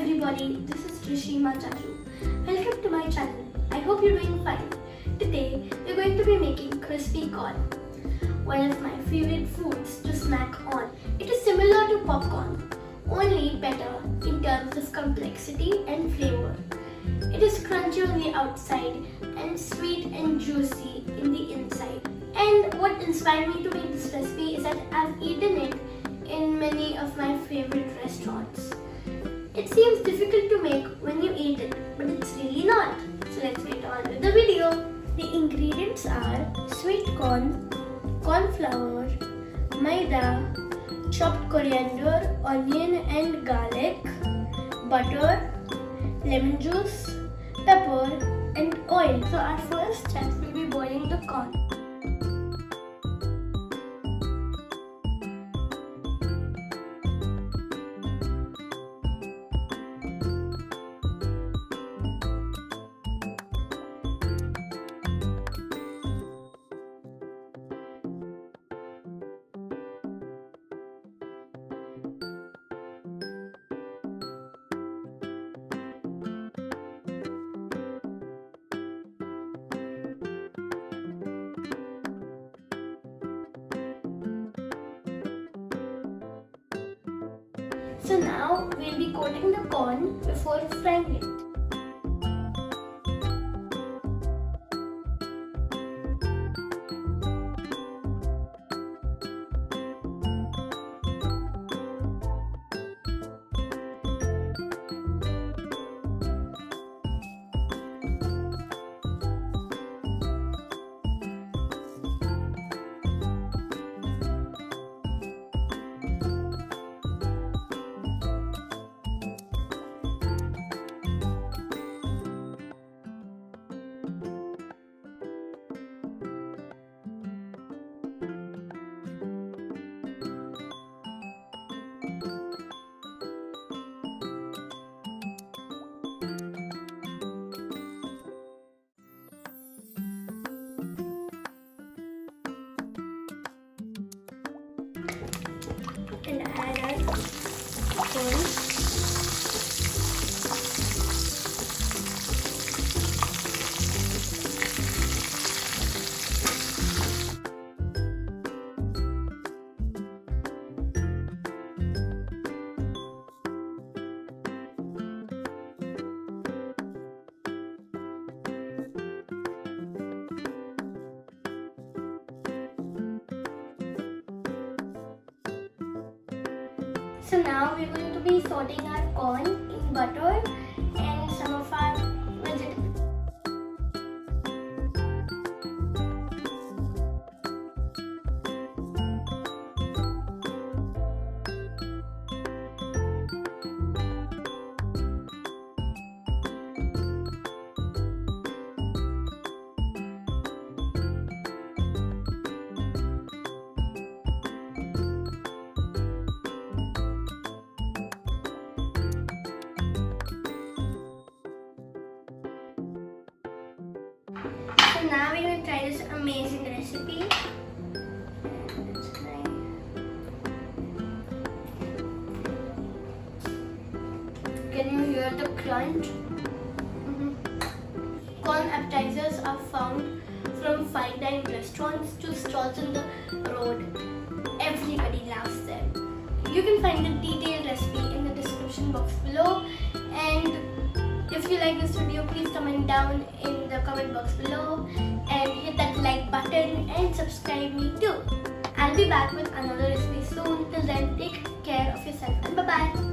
everybody, this is Rishima Chaju. Welcome to my channel. I hope you're doing fine. Today, we're going to be making crispy corn. One of my favorite foods to snack on. It is similar to popcorn, only better in terms of complexity and flavor. It is crunchy on the outside and sweet and juicy in the inside. And what inspired me to make this recipe is that I've eaten it in many of my favorite restaurants. It seems difficult to make when you eat it, but it's really not. So let's get on with the video. The ingredients are sweet corn, corn flour, Maida, chopped coriander, onion and garlic, butter, lemon juice, pepper and oil. So our first step will be boiling the corn. So now we'll be coating the corn before frying it. And add our corn. So now we're going to be sauteing our corn in butter and some of our vegetables. So now we're going to try this amazing recipe. Let's try. Can you hear the crunch? Corn appetizers are found from fine dining restaurants to stalls on the road. Everybody loves them. You can find the detailed recipe in the description box below. And if you like this video, please comment down in the comment box below and hit that like button and subscribe me too. I'll be back with another recipe soon. Till then, take care of yourself and bye bye.